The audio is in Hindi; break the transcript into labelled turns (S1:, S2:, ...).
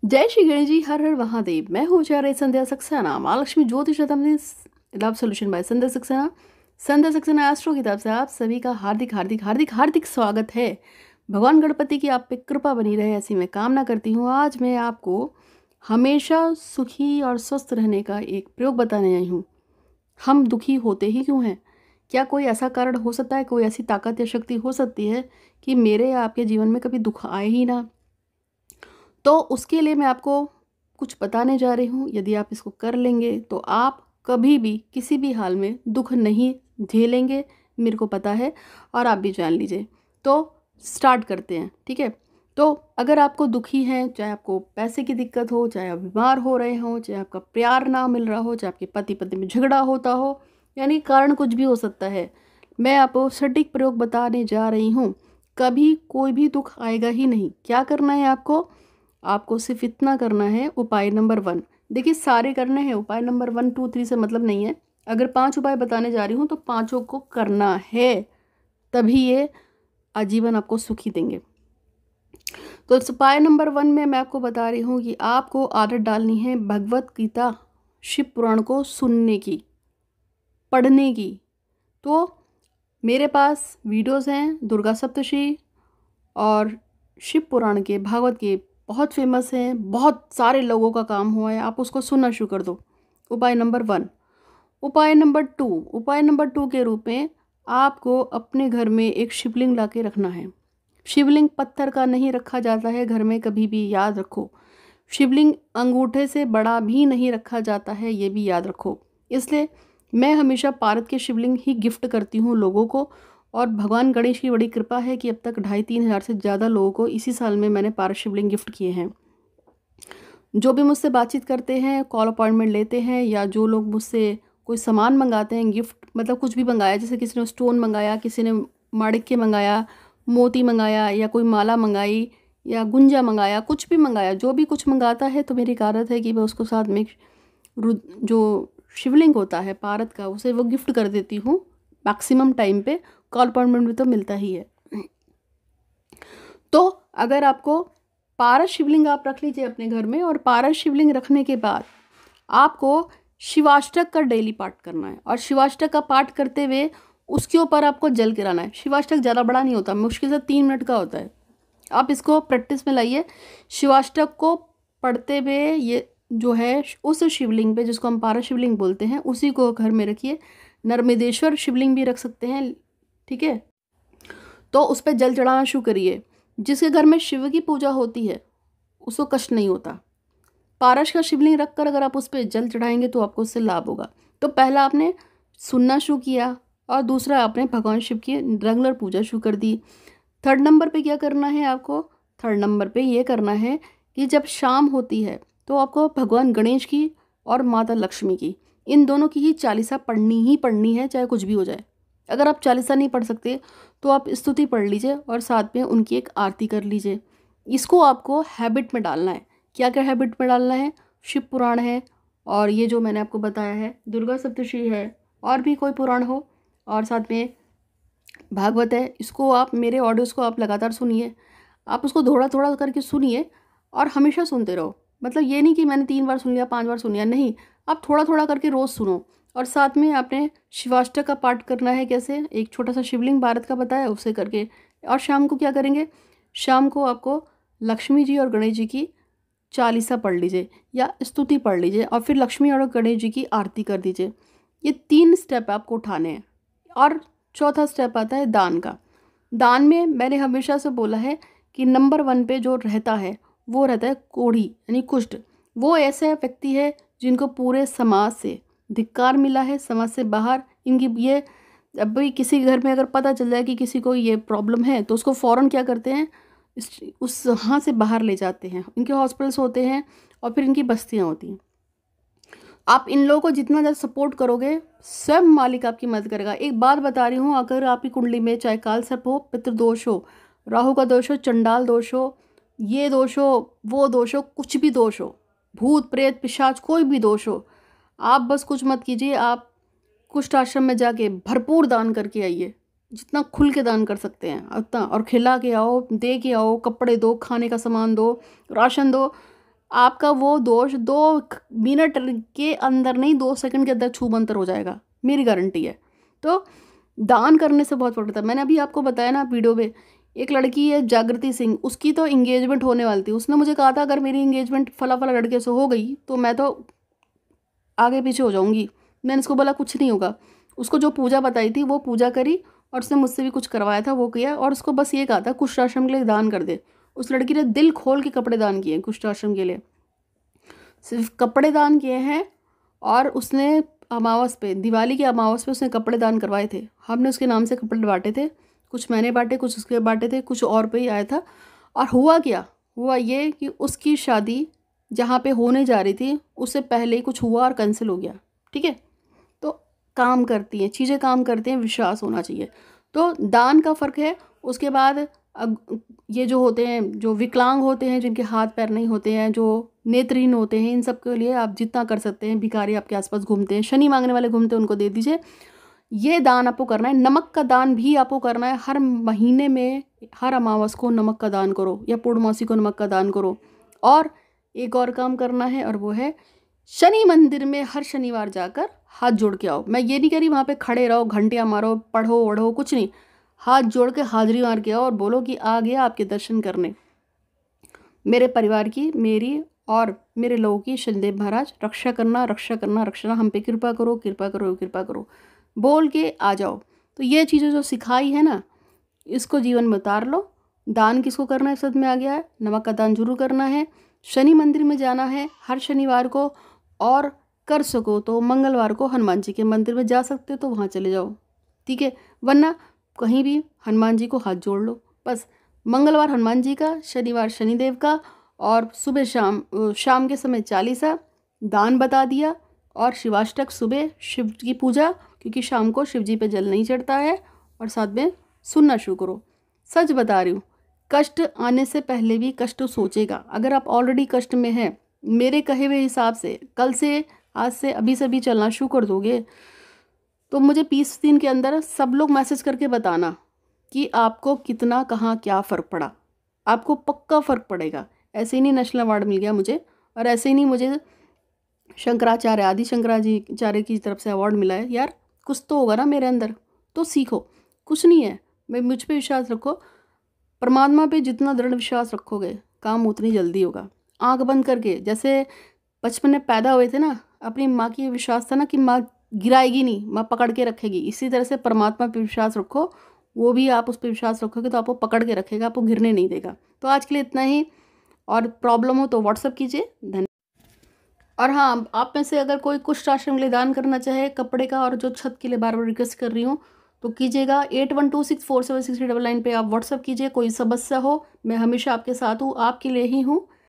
S1: जय श्री गणेश जी, हर हर महादेव। मैं हूँ आचार्य संध्या सक्सेना, माँ लक्ष्मी ज्योतिष लव सोल्यूशन बाय संध्या सक्सेना। संध्या सक्सेना एस्ट्रो किताब से आप सभी का हार्दिक हार्दिक हार्दिक हार्दिक स्वागत है। भगवान गणपति की आप पे कृपा बनी रहे, ऐसी मैं कामना करती हूँ। आज मैं आपको हमेशा सुखी और स्वस्थ रहने का एक प्रयोग बताने आई हूँ। हम दुखी होते ही क्यों हैं? क्या कोई ऐसा कारण हो सकता है, कोई ऐसी ताकत या शक्ति हो सकती है कि मेरे या आपके जीवन में कभी दुख आए ही ना? तो उसके लिए मैं आपको कुछ बताने जा रही हूँ। यदि आप इसको कर लेंगे तो आप कभी भी किसी भी हाल में दुख नहीं झेलेंगे, मेरे को पता है, और आप भी जान लीजिए। तो स्टार्ट करते हैं, ठीक है? तो अगर आपको दुखी हैं, चाहे आपको पैसे की दिक्कत हो, चाहे आप बीमार हो रहे हो, चाहे आपका प्यार ना मिल रहा हो, चाहे आपके पति पत्नी में झगड़ा होता हो, यानी कारण कुछ भी हो सकता है, मैं आपको सटीक प्रयोग बताने जा रही हूँ। कभी कोई भी दुख आएगा ही नहीं। क्या करना है आपको? आपको सिर्फ इतना करना है। उपाय नंबर 1, देखिए सारे करने हैं, उपाय नंबर 1 2 3 से मतलब नहीं है। अगर 5 उपाय बताने जा रही हूँ तो पांचों को करना है, तभी ये आजीवन आपको सुखी देंगे। तो इस उपाय नंबर 1 में मैं आपको बता रही हूँ कि आपको आदत डालनी है भगवत गीता शिव पुराण को सुनने की, पढ़ने की। तो मेरे पास वीडियोज़ हैं दुर्गा सप्तशती और शिव पुराण के, भागवत के, बहुत फेमस हैं, बहुत सारे लोगों का काम हुआ है। आप उसको सुनना शुरू कर दो। उपाय नंबर 1। उपाय नंबर 2, उपाय नंबर 2 के रूप में आपको अपने घर में एक शिवलिंग ला के रखना है। शिवलिंग पत्थर का नहीं रखा जाता है घर में, कभी भी याद रखो। शिवलिंग अंगूठे से बड़ा भी नहीं रखा जाता है, ये भी याद रखो। इसलिए मैं हमेशा पारद के शिवलिंग ही गिफ्ट करती हूँ लोगों को। और भगवान गणेश की बड़ी कृपा है कि अब तक 2,500-3 हज़ार से ज़्यादा लोगों को इसी साल में मैंने पारद शिवलिंग गिफ्ट किए हैं। जो भी मुझसे बातचीत करते हैं, कॉल अपॉइंटमेंट लेते हैं, या जो लोग मुझसे कोई सामान मंगाते हैं, गिफ्ट मतलब कुछ भी मंगाया, जैसे किसी ने स्टोन मंगाया, किसी ने माणिक्य मंगाया, मोती मंगाया, या कोई माला मंगाई, या गुंजा मंगाया, कुछ भी मंगाया, जो भी कुछ मंगाता है, तो मेरी एक आदत है कि मैं उसको साथ में जो शिवलिंग होता है पारद का, उसे वो गिफ्ट कर देती हूँ मैक्सिमम टाइम पे। कॉल अपॉइंटमेंट में तो मिलता ही है। तो अगर आपको पारस शिवलिंग आप रख लीजिए अपने घर में, और पारस शिवलिंग रखने के बाद आपको शिवाष्टक का डेली पाठ करना है। और शिवाष्टक का पाठ करते हुए उसके ऊपर आपको जल गिराना है। शिवाष्टक ज़्यादा बड़ा नहीं होता, मुश्किल से 3 मिनट का होता है। आप इसको प्रैक्टिस में लाइए। शिवाष्टक को पढ़ते हुए ये जो है उस शिवलिंग पे, जिसको हम पारस शिवलिंग बोलते हैं, उसी को घर में रखिए। नर्मदेश्वर शिवलिंग भी रख सकते हैं, ठीक है? तो उस पर जल चढ़ाना शुरू करिए। जिसके घर में शिव की पूजा होती है उसको कष्ट नहीं होता। पारस का शिवलिंग रखकर अगर आप उस पर जल चढ़ाएंगे तो आपको उससे लाभ होगा। तो पहला आपने सुनना शुरू किया, और दूसरा आपने भगवान शिव की रेगुलर पूजा शुरू कर दी। 3rd नंबर पे क्या करना है आपको? 3rd नंबर पे ये करना है कि जब शाम होती है तो आपको भगवान गणेश की और माता लक्ष्मी की, इन दोनों की ही चालीसा पढ़नी ही पढ़नी है, चाहे कुछ भी हो जाए। अगर आप चालीसा नहीं पढ़ सकते तो आप स्तुति पढ़ लीजिए और साथ में उनकी एक आरती कर लीजिए। इसको आपको हैबिट में डालना है। क्या क्या हैबिट में डालना है? शिव पुराण है, और ये जो मैंने आपको बताया है दुर्गा सप्तशती है, और भी कोई पुराण हो, और साथ में भागवत है। इसको आप, मेरे ऑडियोज़ को आप लगातार सुनिए। आप उसको थोड़ा थोड़ा करके सुनिए और हमेशा सुनते रहो। मतलब ये नहीं कि मैंने 3 बार सुन लिया, 5 बार सुन लिया, नहीं। आप थोड़ा थोड़ा करके रोज़ सुनो। और साथ में आपने शिवाष्टक का पाठ करना है। कैसे? एक छोटा सा शिवलिंग भारत का बताया, उसे करके। और शाम को क्या करेंगे? शाम को आपको लक्ष्मी जी और गणेश जी की चालीसा पढ़ लीजिए या स्तुति पढ़ लीजिए, और फिर लक्ष्मी और गणेश जी की आरती कर दीजिए। ये 3 स्टेप आपको उठाने हैं। और चौथा स्टेप आता है दान का। दान में मैंने हमेशा से बोला है कि नंबर 1 पे जो रहता है वो रहता है कोढ़ी, यानी कुष्ठ। वो ऐसे व्यक्ति है जिनको पूरे समाज से धिक्कार मिला है, समाज से बाहर इनकी ये। अब भी किसी के घर में अगर पता चल जाए कि किसी को ये प्रॉब्लम है तो उसको फ़ौरन क्या करते हैं, उस यहाँ से बाहर ले जाते हैं। इनके हॉस्पिटल्स होते हैं और फिर इनकी बस्तियाँ होती हैं। आप इन लोगों को जितना ज़्यादा सपोर्ट करोगे, स्वयं मालिक आपकी मदद करेगा। एक बात बता रही हूँ, अगर आपकी कुंडली में चाहे काल सर्प हो, पितृदोष हो, राहु का दोष हो, चंडाल दोष हो, ये दोष हो, वो दोष हो, कुछ भी दोष हो, भूत प्रेत पिशाच कोई भी दोष हो, आप बस कुछ मत कीजिए। आप कुष्ठ आश्रम में जाके भरपूर दान करके आइए, जितना खुल के दान कर सकते हैं उतना, और खिला के आओ, दे के आओ, कपड़े दो, खाने का सामान दो, राशन दो। आपका वो दोष 2 मिनट के अंदर नहीं, 2 सेकंड के अंदर छूमंतर हो जाएगा, मेरी गारंटी है। तो दान करने से बहुत फर्क पड़ता है। मैंने अभी आपको बताया ना वीडियो में, एक लड़की है जागृति सिंह, उसकी तो इंगेजमेंट होने वाली थी। उसने मुझे कहा था अगर मेरी इंगेजमेंट फला फला लड़के से हो गई तो मैं तो आगे पीछे हो जाऊंगी। मैंने उसको बोला कुछ नहीं होगा। उसको जो पूजा बताई थी वो पूजा करी, और उसने मुझसे भी कुछ करवाया था वो किया, और उसको बस ये कहा था कुष्ठ आश्रम के लिए दान कर दे। उस लड़की ने दिल खोल के कपड़े दान किए कुष्ठ आश्रम के लिए, सिर्फ कपड़े दान किए हैं। और उसने अमावस पे, दिवाली के अमावस पे उसने कपड़े दान करवाए थे। हमने उसके नाम से कपड़े बांटे थे, कुछ मैंने बांटे, कुछ उसके बांटे थे, कुछ और पे ही आया था। और हुआ क्या, हुआ ये कि उसकी शादी जहाँ पे होने जा रही थी उससे पहले ही कुछ हुआ और कैंसिल हो गया। ठीक है, तो काम करती हैं चीज़ें, काम करते हैं, विश्वास होना चाहिए। तो दान का फ़र्क है। उसके बाद ये जो होते हैं, जो विकलांग होते हैं, जिनके हाथ पैर नहीं होते हैं, जो नेत्रहीन होते हैं, इन सब के लिए आप जितना कर सकते हैं, भिखारी आपके आसपास घूमते हैं, शनि मांगने वाले घूमते हैं, उनको दे दीजिए। ये दान आपको करना है। नमक का दान भी आपको करना है। हर महीने में हर अमावस को नमक का दान करो, या पूर्णमासी को नमक का दान करो। और एक और काम करना है, और वो है शनि मंदिर में हर शनिवार जाकर हाथ जोड़ के आओ। मैं ये नहीं कह रही वहाँ पे खड़े रहो, घंटियाँ मारो, पढ़ो वढ़ो, कुछ नहीं। हाथ जोड़ के हाजिरी मार के आओ और बोलो कि आ गया आपके दर्शन करने। मेरे परिवार की, मेरी और मेरे लोगों की शनिदेव महाराज रक्षा करना, रक्षा करना, रक्षा, हम पे कृपा करो, कृपा करो, कृपा करो, बोल के आ जाओ। तो ये चीज़ें जो सिखाई है ना, इसको जीवन में उतार लो। दान किसको करना है समझ में आ गया है। नमक का दान जरूर करना है। शनि मंदिर में जाना है हर शनिवार को, और कर सको तो मंगलवार को हनुमान जी के मंदिर में जा सकते हो तो वहाँ चले जाओ। ठीक है, वरना कहीं भी हनुमान जी को हाथ जोड़ लो बस। मंगलवार हनुमान जी का, शनिवार शनिदेव का, और सुबह शाम के समय 40 दान बता दिया, और शिवाष्टक सुबह शिव की पूजा, क्योंकि शाम को शिव जी पे जल नहीं चढ़ता है, और साथ में सुनना शुरू करो। सच बता रही हूँ, कष्ट आने से पहले भी कष्ट सोचेगा। अगर आप ऑलरेडी कष्ट में हैं, मेरे कहे हुए हिसाब से कल से, आज से, अभी से भी चलना शुरू कर दोगे, तो मुझे 20 दिन के अंदर सब लोग मैसेज करके बताना कि आपको कितना, कहाँ, क्या फ़र्क पड़ा। आपको पक्का फ़र्क पड़ेगा। ऐसे ही नहीं नेशनल अवार्ड मिल गया मुझे, और ऐसे ही नहीं मुझे शंकराचार्य, आदि शंकराचार्य की तरफ से अवार्ड मिला है। यार कुछ तो होगा ना मेरे अंदर, तो सीखो। कुछ नहीं है, मैं मुझ पे विश्वास रखो। परमात्मा पे जितना दृढ़ विश्वास रखोगे, काम उतनी जल्दी होगा। आंख बंद करके, जैसे बचपन में पैदा हुए थे ना, अपनी माँ की विश्वास था ना कि माँ गिराएगी नहीं, माँ पकड़ के रखेगी। इसी तरह से परमात्मा पे विश्वास रखो, वो भी आप उस पर विश्वास रखोगे तो आपको पकड़ के रखेगा, आपको गिरने नहीं देगा। तो आज के लिए इतना ही, और प्रॉब्लम हो तो व्हाट्सअप कीजिए। धन्यवाद। और हाँ, आप में से अगर कोई कुष्ठ आश्रम के लिए दान करना चाहे कपड़े का, और जो छत के लिए बार बार रिक्वेस्ट कर रही हूँ, तो कीजिएगा। 8126476399 पे आप व्हाट्सअप कीजिए। कोई समस्या हो, मैं हमेशा आपके साथ हूँ, आपके लिए ही हूँ।